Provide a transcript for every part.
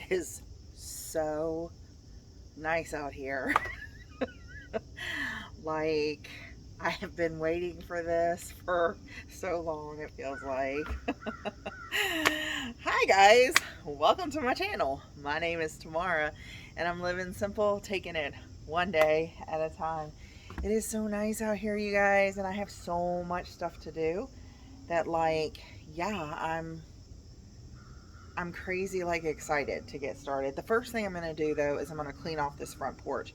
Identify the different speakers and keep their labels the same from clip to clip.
Speaker 1: Is so nice out here. Like, I have been waiting for this for so long, it feels like. Hi guys, welcome to my channel. My name is Tamara and I'm living simple, taking it one day at a time. It is so nice out here, you guys, and I have so much stuff to do that, like, yeah, I'm crazy, like, excited to get started. The first thing I'm going to do, though, is I'm going to clean off this front porch,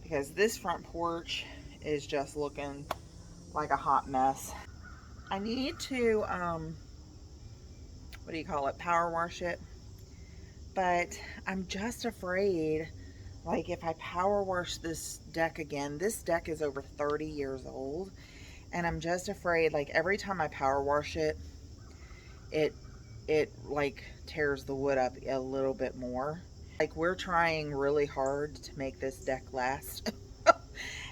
Speaker 1: because this front porch is just looking like a hot mess. I need to, what do you call it, power wash it, but I'm just afraid, like, if I power wash this deck again, this deck is over 30 years old, and I'm just afraid, like, every time I power wash it, it like tears the wood up a little bit more. Like, we're trying really hard to make this deck last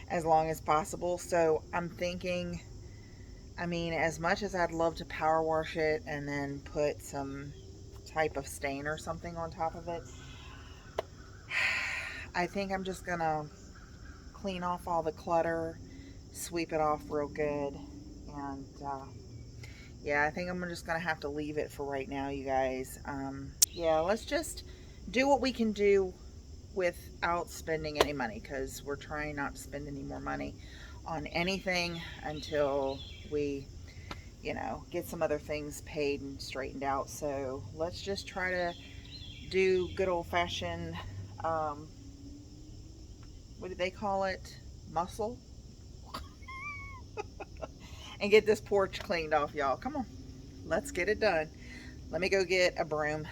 Speaker 1: as long as possible. So I'm thinking, I mean, as much as I'd love to power wash it and then put some type of stain or something on top of it, I think I'm just gonna clean off all the clutter, sweep it off real good, and yeah, I think I'm just going to have to leave it for right now, you guys. Yeah, let's just do what we can do without spending any money, because we're trying not to spend any more money on anything until we, you know, get some other things paid and straightened out. So let's just try to do good old-fashioned, what do they call it? Muscle? And get this porch cleaned off, y'all. Come on. Let's get it done. Let me go get a broom.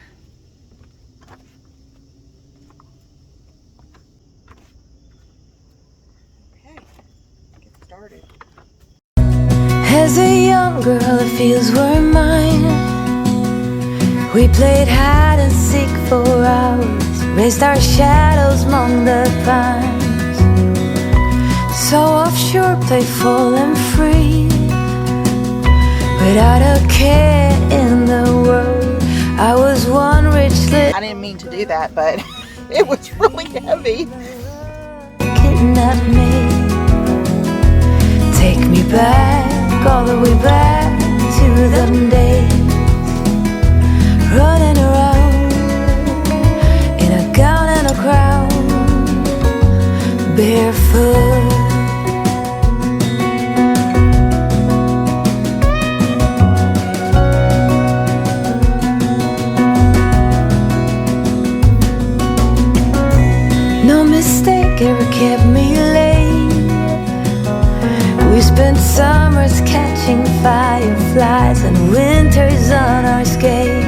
Speaker 1: Okay, get started.
Speaker 2: As a young girl, the fields were mine. We played hide and seek for hours, raised our shadows among the pines. So offshore, playful and free, without a care in the world. I was one rich little...
Speaker 1: I didn't mean to do that, but it was really heavy.
Speaker 2: Kidnap me, take me back, all the way back to them days, running around in a gown and a crown, barefoot. No mistake ever kept me late. We spent summers catching fireflies and winters on our skates.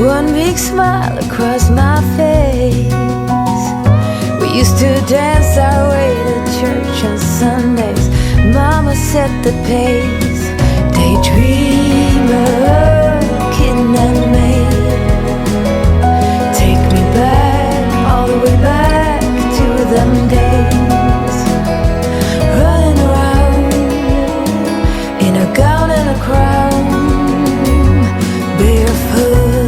Speaker 2: One big smile across my face. We used to dance our way to church on Sundays. Mama set the pace. Daydreamer, kidnap me, take me back, all the way back to them days, running around in a gown and a crown, barefoot.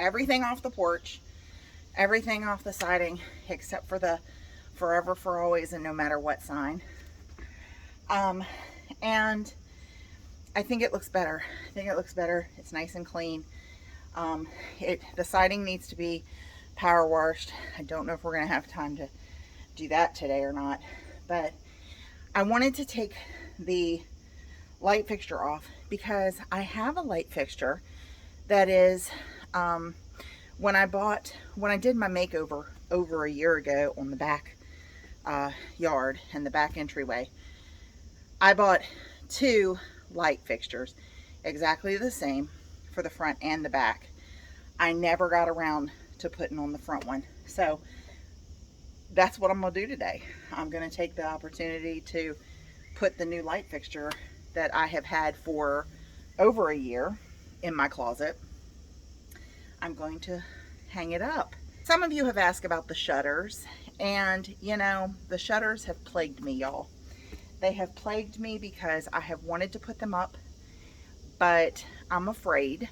Speaker 1: everything off the porch, everything off the siding, except for the forever, for always, and no matter what sign. And I think it looks better. I think it looks better. It's nice and clean. The siding needs to be power washed. I don't know if we're going to have time to do that today or not, but I wanted to take the light fixture off because I have a light fixture that is, when I did my makeover over a year ago on the back yard and the back entryway, I bought 2 light fixtures, exactly the same for the front and the back. I never got around to putting on the front one. So that's what I'm going to do today. I'm going to take the opportunity to put the new light fixture that I have had for over a year in my closet. I'm going to hang it up. Some of you have asked about the shutters, and you know, the shutters have plagued me, y'all. They have plagued me because I have wanted to put them up, but I'm afraid.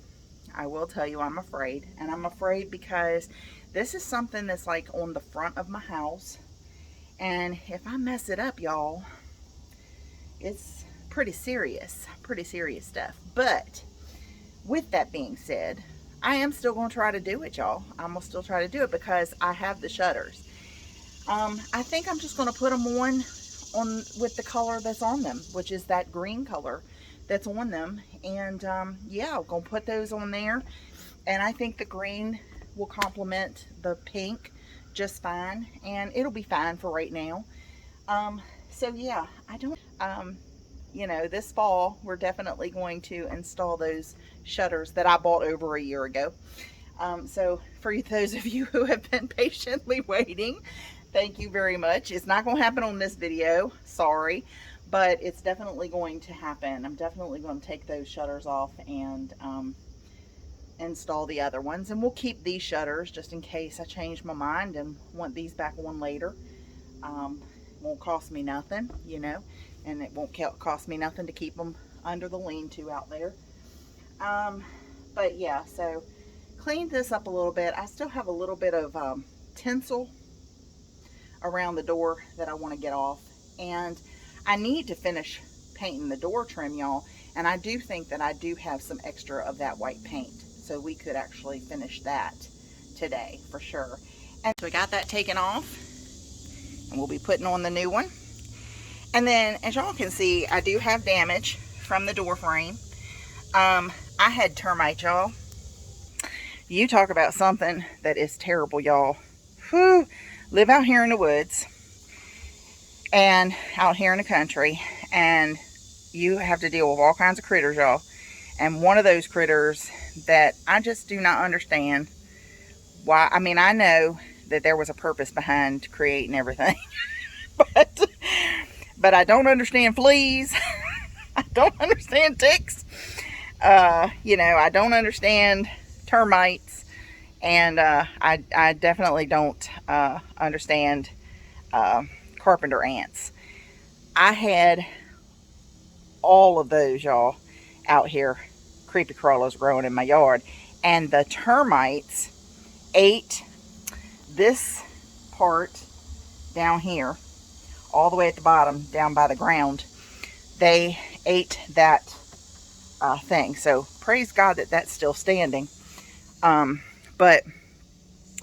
Speaker 1: I will tell you I'm afraid. And I'm afraid because this is something that's like on the front of my house. And if I mess it up, y'all, it's pretty serious stuff. But with that being said, I am still going to try to do it, y'all. I'm going to still try to do it because I have the shutters. I think I'm just going to put them on with the color that's on them, which is that green color that's on them. And yeah, I'm going to put those on there. And I think the green will complement the pink just fine. And it'll be fine for right now. So yeah, I don't, you know, this fall, we're definitely going to install those shutters that I bought over a year ago. So for those of you who have been patiently waiting, thank you very much. It's not going to happen on this video, sorry, but it's definitely going to happen. I'm definitely going to take those shutters off and install the other ones. And we'll keep these shutters just in case I change my mind and want these back on later. Won't cost me nothing, you know, and it won't cost me nothing to keep them under the lean-to out there. But yeah, so cleaned this up a little bit. I still have a little bit of tinsel around the door that I want to get off, and I need to finish painting the door trim, y'all, and I do think that I do have some extra of that white paint, so we could actually finish that today for sure. And so we got that taken off, and we'll be putting on the new one. And then, as y'all can see, I do have damage from the door frame. I had termites, y'all. You talk about something that is terrible, y'all. Whew. Live out here in the woods and out here in the country, and you have to deal with all kinds of critters, y'all. And one of those critters that I just do not understand why. I mean, I know that there was a purpose behind creating everything, but I don't understand fleas. I don't understand ticks. You know, I don't understand termites, and I definitely don't understand carpenter ants. I had all of those, y'all, out here, creepy crawlers growing in my yard, and the termites ate this part down here, all the way at the bottom, down by the ground. They ate that thing. So praise God that that's still standing. But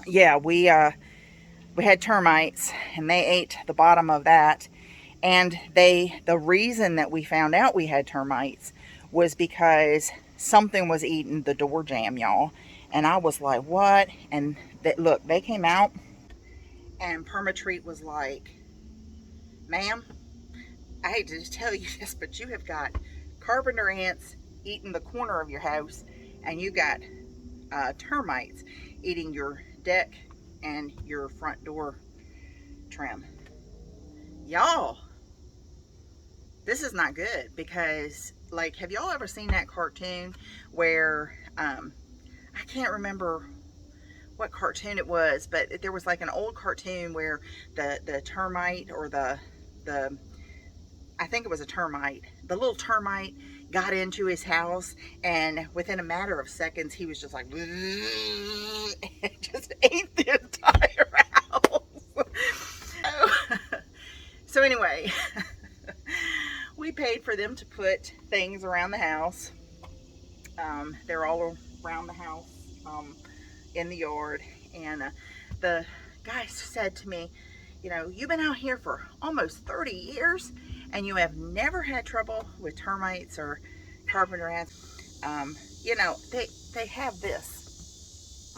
Speaker 1: yeah, we had termites, and they ate the bottom of that. And the reason that we found out we had termites was because something was eating the door jamb, y'all. And I was like, what? And look, they came out, and Permatreat was like, ma'am, I hate to just tell you this, but you have got carpenter ants eating the corner of your house, and you got termites eating your deck and your front door trim. Y'all, this is not good, because, like, have y'all ever seen that cartoon where, I can't remember what cartoon it was, but there was like an old cartoon where the termite, or the I think it was a termite, the little termite got into his house, and within a matter of seconds, he was just like, and just ate the entire house. So anyway, we paid for them to put things around the house. They're all around the house, in the yard. And the guy said to me, you know, you've been out here for almost 30 years and you have never had trouble with termites or carpenter ants. You know, they have this.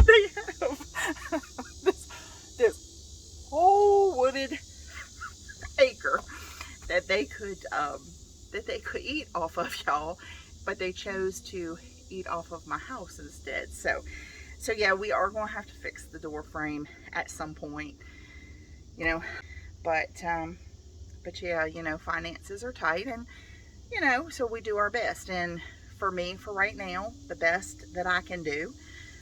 Speaker 1: They have this whole wooded acre that they could eat off of, y'all, but they chose to eat off of my house instead. So yeah, we are going to have to fix the door frame at some point, you know, but yeah, you know, finances are tight, and you know, so we do our best. And for me, for right now, the best that I can do,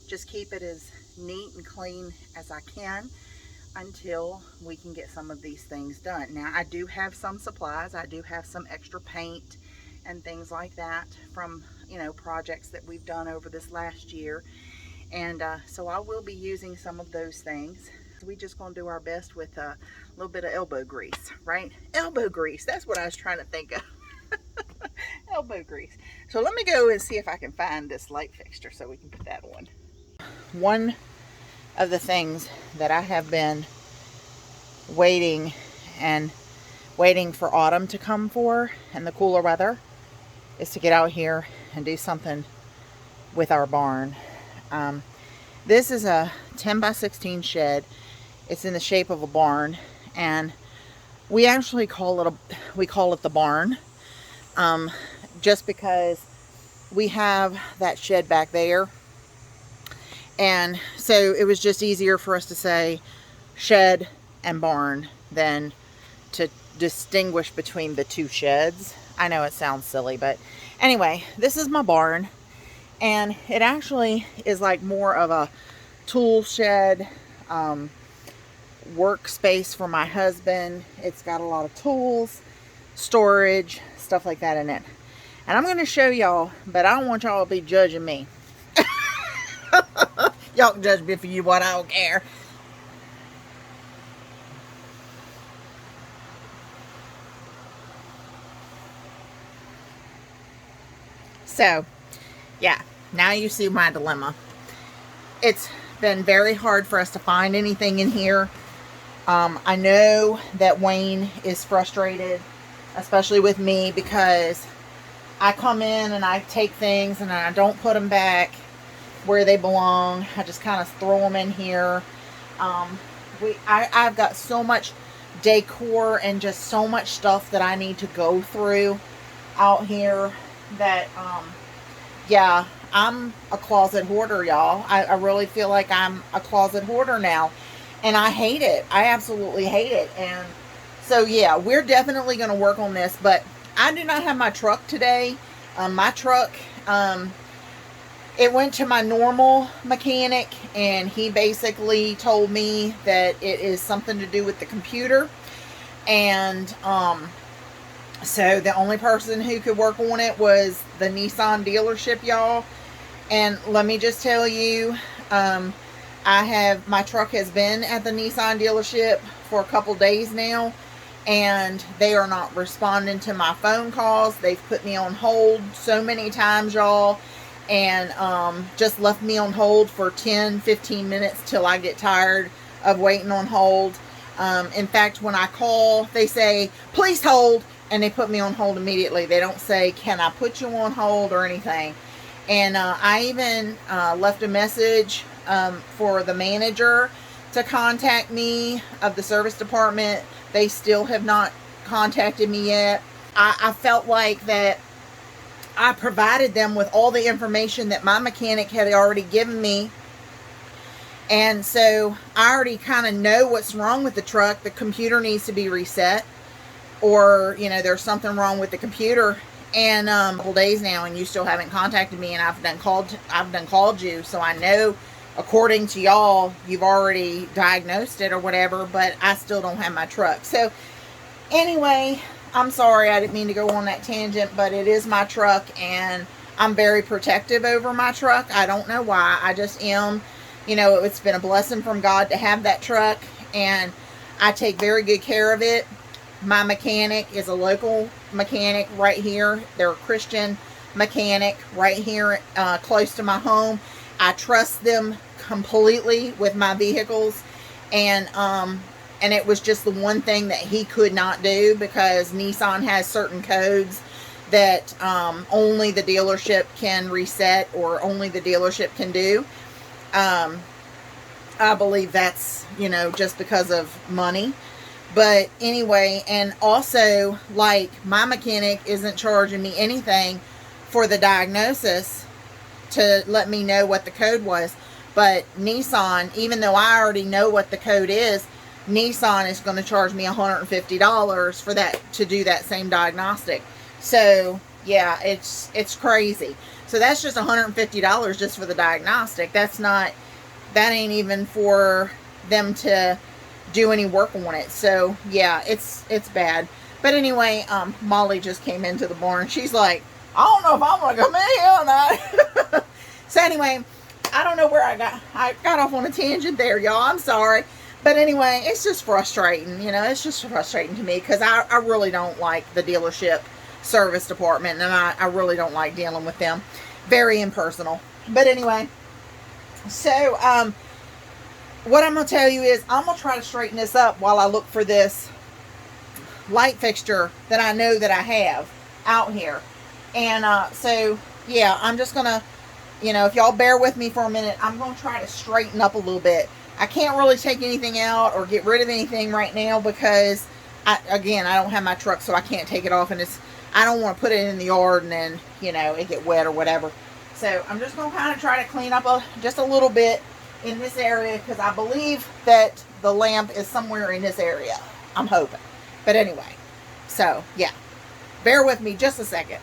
Speaker 1: just keep it as neat and clean as I can until we can get some of these things done. Now, I do have some supplies. I do have some extra paint and things like that from, you know, projects that we've done over this last year. And so I will be using some of those things. We just gonna do our best with a little bit of elbow grease, right? Elbow grease, that's what I was trying to think of. Elbow grease. So let me go and see if I can find this light fixture so we can put that on. One of the things that I have been waiting for autumn to come for, and the cooler weather, is to get out here and do something with our barn. This is a 10 by 16 shed. It's in the shape of a barn, and we actually call it the barn, just because we have that shed back there, and so it was just easier for us to say shed and barn than to distinguish between the two sheds. I know it sounds silly, but anyway, this is my barn, and it actually is like more of a tool shed, workspace for my husband. It's got a lot of tools, storage, stuff like that in it. And I'm going to show y'all, but I don't want y'all to be judging me. Y'all can judge me if you want, I don't care. So, yeah, now you see my dilemma. It's been very hard for us to find anything in here. I know that Wayne is frustrated, especially with me, because I come in and I take things and I don't put them back where they belong. I just kind of throw them in here. I've got so much decor and just so much stuff that I need to go through out here that, yeah, I'm a closet hoarder, y'all. I really feel like I'm a closet hoarder now, and I hate it. I absolutely hate it. And so, yeah, we're definitely going to work on this, but I do not have my truck today. My truck, it went to my normal mechanic, and he basically told me that it is something to do with the computer. And so the only person who could work on it was the Nissan dealership, y'all. And let me just tell you, my truck has been at the Nissan dealership for a couple days now, and they are not responding to my phone calls. They've put me on hold so many times, y'all, and just left me on hold for 10-15 minutes till I get tired of waiting on hold. In fact, when I call, they say, please hold, and they put me on hold immediately. They don't say, can I put you on hold or anything. And I even left a message for the manager to contact me of the service department. They still have not contacted me yet. I felt like that I provided them with all the information that my mechanic had already given me. And so I already kind of know what's wrong with the truck. The computer needs to be reset, or, you know, there's something wrong with the computer. And a couple days now, and you still haven't contacted me, and I've done called you, so I know, according to y'all, you've already diagnosed it or whatever, but I still don't have my truck. So anyway, I'm sorry, I didn't mean to go on that tangent, but it is my truck, and I'm very protective over my truck. I don't know why. I just am. You know, it's been a blessing from God to have that truck, and I take very good care of it. My mechanic is a local mechanic right here. They're a Christian mechanic right here close to my home. I trust them completely with my vehicles, and it was just the one thing that he could not do, because Nissan has certain codes that only the dealership can reset, or only the dealership can do. I believe that's, you know, just because of money. But anyway, and also, like, my mechanic isn't charging me anything for the diagnosis to let me know what the code was. But Nissan, even though I already know what the code is, Nissan is going to charge me $150 for that, to do that same diagnostic. So yeah, it's crazy. So that's just $150 just for the diagnostic. That ain't even for them to do any work on it. So yeah, it's bad. But anyway, Molly just came into the barn. She's like, I don't know if I'm gonna come in here or not. So anyway, I don't know where I got off on a tangent there, y'all. I'm sorry. But anyway, it's just frustrating. You know, it's just frustrating to me, because I really don't like the dealership service department, and I really don't like dealing with them. Very impersonal. But anyway, so what I'm going to tell you is, I'm going to try to straighten this up while I look for this light fixture that I know that I have out here. And so yeah, I'm just going to, you know, if y'all bear with me for a minute, I'm going to try to straighten up a little bit. I can't really take anything out or get rid of anything right now, because I don't have my truck, so I can't take it off, and I don't want to put it in the yard and then, you know, it get wet or whatever. So I'm just going to kind of try to clean up just a little bit in this area, because I believe that the lamp is somewhere in this area. I'm hoping. But anyway, so yeah, bear with me just a second.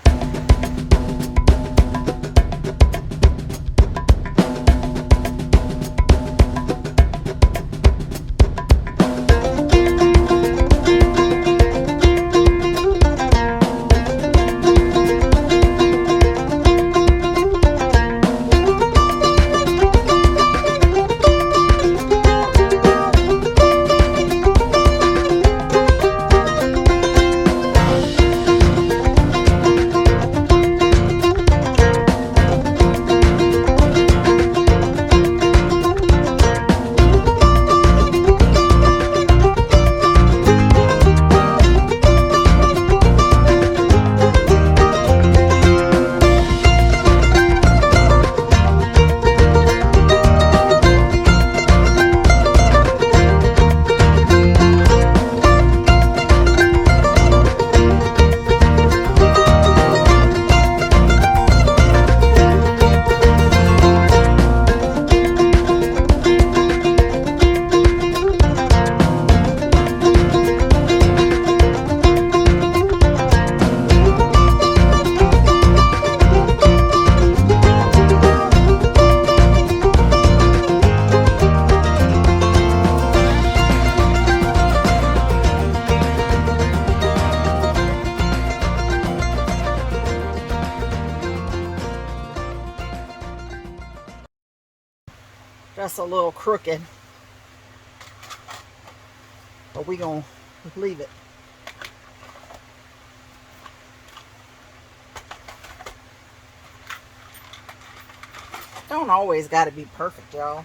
Speaker 1: Just a little crooked, but we gonna leave it. Don't always got to be perfect, y'all.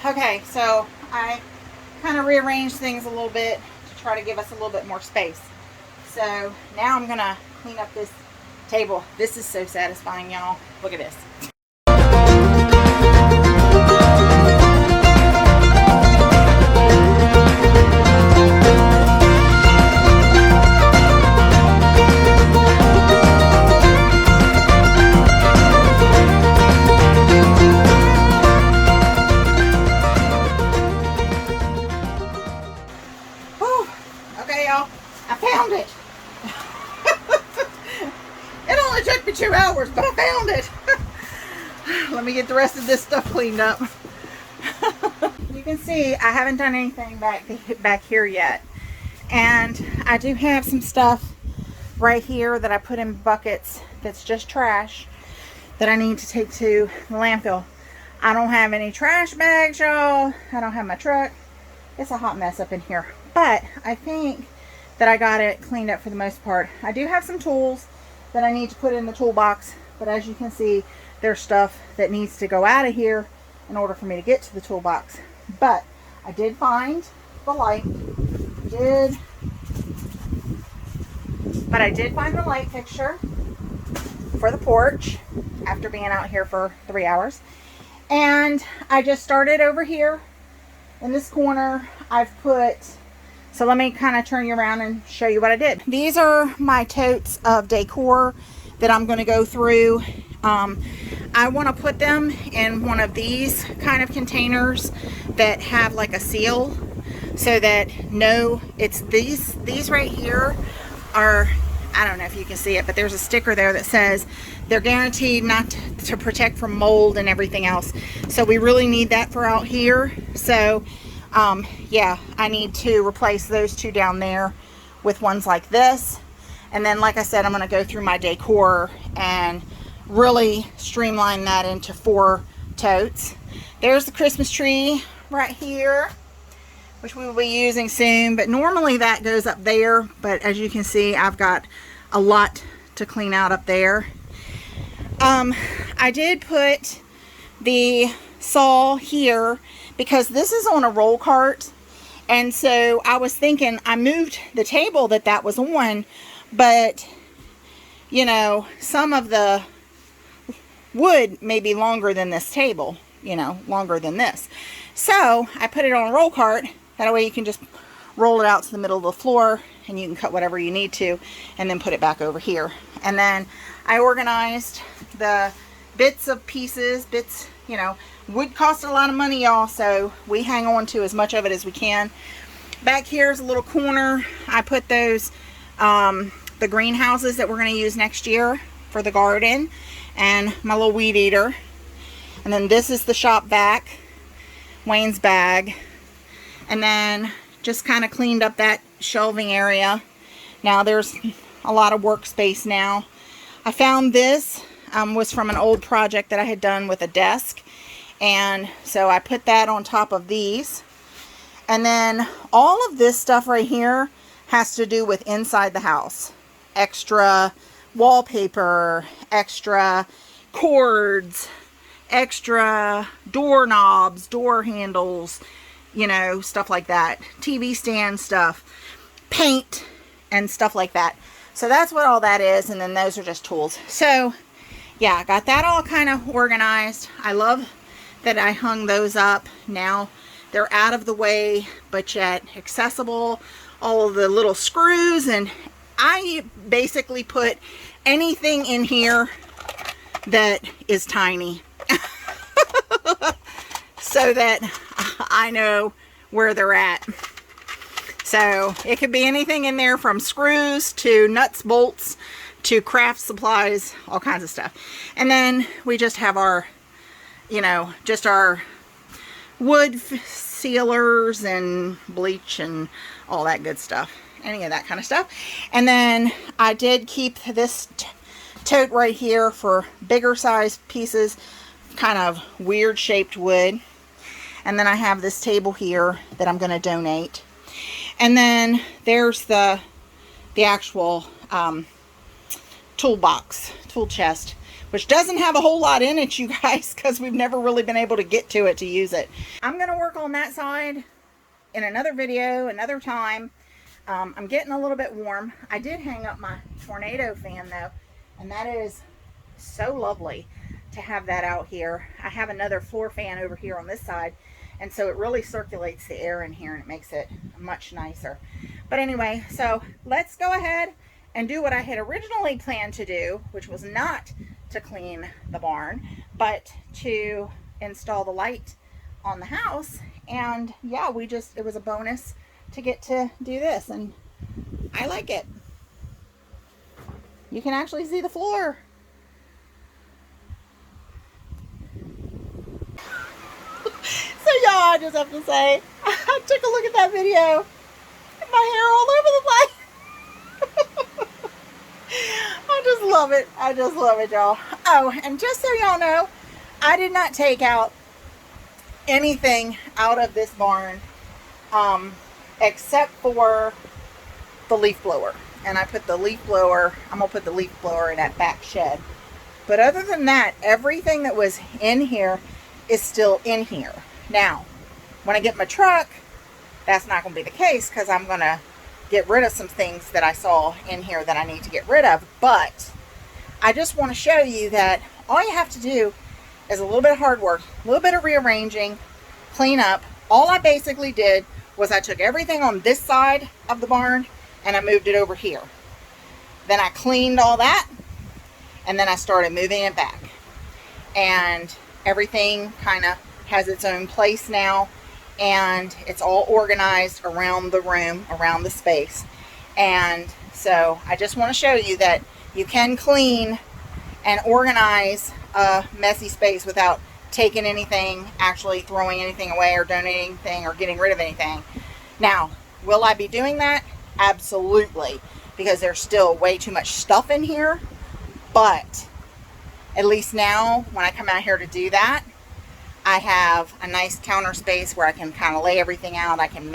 Speaker 1: Okay, so I kind of rearranged things a little bit to try to give us a little bit more space. So now I'm gonna clean up this table. This is so satisfying, y'all. Look at this. Whew. Okay, y'all. I found it. It only took me 2 hours, but I found it. Let me get the rest of this stuff cleaned up. You can see, I haven't done anything back here yet. And I do have some stuff right here that I put in buckets that's just trash that I need to take to the landfill. I don't have any trash bags, y'all. I don't have my truck. It's a hot mess up in here. But I think that I got it cleaned up for the most part. I do have some tools that I need to put in the toolbox, but as you can see, there's stuff that needs to go out of here in order for me to get to the toolbox. But I did find the light. I did find the light fixture for the porch after being out here for 3 hours. And I just started over here in this corner. I've put, so let me kind of turn you around and show you what I did. These are my totes of decor that I'm going to go through. I want to put them in one of these kind of containers that have like a seal, so that it's these right here are, I don't know if you can see it, but there's a sticker there that says they're guaranteed not to protect from mold and everything else. So we really need that for out here. So yeah, I need to replace those two down there with ones like this. And then, like I said, I'm going to go through my decor and really streamline that into 4 totes. There's the Christmas tree right here, which we will be using soon, but normally that goes up there. But as you can see, I've got a lot to clean out up there. I did put the saw here because this is on a roll cart, and so I was thinking I moved the table that was on, but you know, some of the wood may be longer than this table, you know, longer than this. So I put it on a roll cart. That way you can just roll it out to the middle of the floor and you can cut whatever you need to and then put it back over here. And then I organized the bits, you know, wood costs a lot of money, y'all, so we hang on to as much of it as we can. Back here's a little corner. I put those, the greenhouses that we're going to use next year for the garden, and my little weed eater. And then this is the shop vac, Wayne's bag. And then just kind of cleaned up that shelving area. Now there's a lot of workspace now. I found this was from an old project that I had done with a desk, and so I put that on top of these. And then all of this stuff right here has to do with inside the house. Extra wallpaper, extra cords, extra doorknobs, door handles, you know, stuff like that. TV stand stuff, paint, and stuff like that. So that's what all that is, and then those are just tools. So yeah, I got that all kind of organized. I love that I hung those up. Now they're out of the way, but yet accessible. All of the little screws, and I basically put anything in here that is tiny so that I know where they're at. So it could be anything in there, from screws to nuts, bolts, to craft supplies, all kinds of stuff. And then we just have our, you know, just our wood sealers and bleach and all that good stuff. Any of that kind of stuff. And then I did keep this tote right here for bigger size pieces, kind of weird shaped wood. And then I have this table here that I'm going to donate. And then there's the actual toolbox, tool chest, which doesn't have a whole lot in it, you guys, because we've never really been able to get to it to use it. I'm going to work on that side in another video, another time. I'm getting a little bit warm. I did hang up my tornado fan though, and that is so lovely to have that out here. I have another floor fan over here on this side, and so it really circulates the air in here and it makes it much nicer. But anyway, so let's go ahead and do what I had originally planned to do, which was not to clean the barn, but to install the light on the house. And yeah, it was a bonus to get to do this, and I like it. You can actually see the floor. So y'all, I just have to say, I took a look at that video. And my hair all over the place. I just love it. I just love it, y'all. Oh, and just so y'all know, I did not take out anything out of this barn except for the leaf blower. And I put the leaf blower, I'm going to put the leaf blower in that back shed. But other than that, everything that was in here is still in here. Now, when I get my truck, that's not going to be the case because I'm going to get rid of some things that I saw in here that I need to get rid of. But I just want to show you that all you have to do is a little bit of hard work, a little bit of rearranging, clean up. All I basically did was I took everything on this side of the barn and I moved it over here. Then I cleaned all that and then I started moving it back. And everything kind of has its own place now, and it's all organized around the room, around the space. And so I just want to show you that you can clean and organize a messy space without taking anything, actually throwing anything away or donating anything or getting rid of anything. Now, will I be doing that? Absolutely, because there's still way too much stuff in here. But at least now when I come out here to do that, I have a nice counter space where I can kind of lay everything out. I can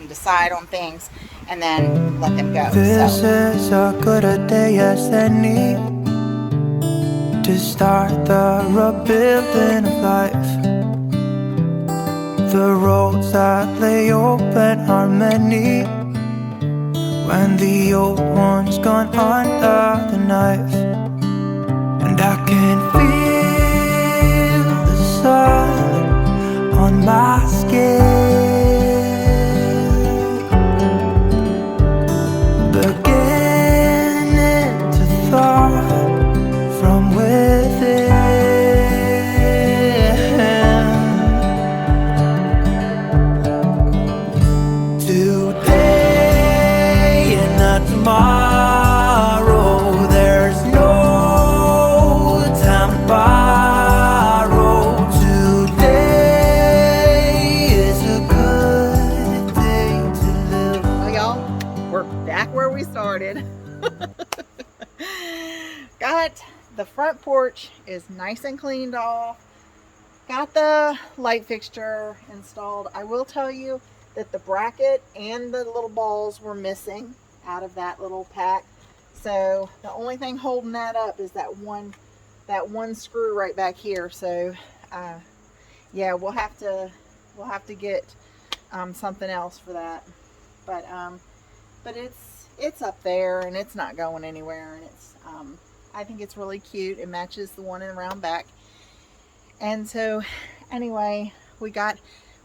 Speaker 1: decide on things and then let them go.
Speaker 2: This is a good a day as any to start the rebuilding of life. The roads that lay open are many when the old one's gone under the knife. And I can feel the sun on my skin, beginning to thaw from within. Today and not tomorrow, there's no time to borrow. Today is a good day to live.
Speaker 1: Well, y'all, we're back where we started. Got the front porch is nice and cleaned off. Got the light fixture installed. I will tell you that the bracket and the little balls were missing out of that little pack. So the only thing holding that up is that one screw right back here. So yeah, we'll have to get something else for that. But it's up there and it's not going anywhere, and it's I think it's really cute. It matches the one in round back. And so anyway, we got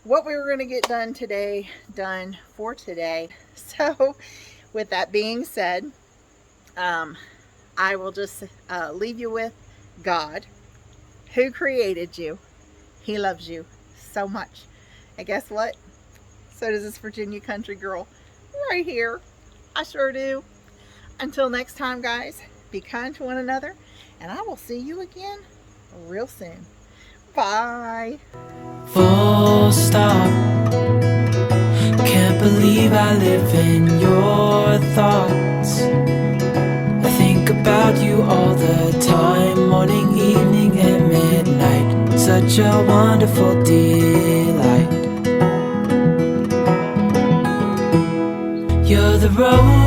Speaker 1: what we were going to get done today done for today. So with that being said, I will just leave you with God, who created you. He loves you so much. And guess what? So does this Virginia country girl right here. I sure do. Until next time, guys, be kind to one another, and I will see you again real soon. Bye.
Speaker 2: Full stop. Can't believe I live in your thoughts. I think about you all the time, morning, evening, and midnight. Such a wonderful delight. You're the rose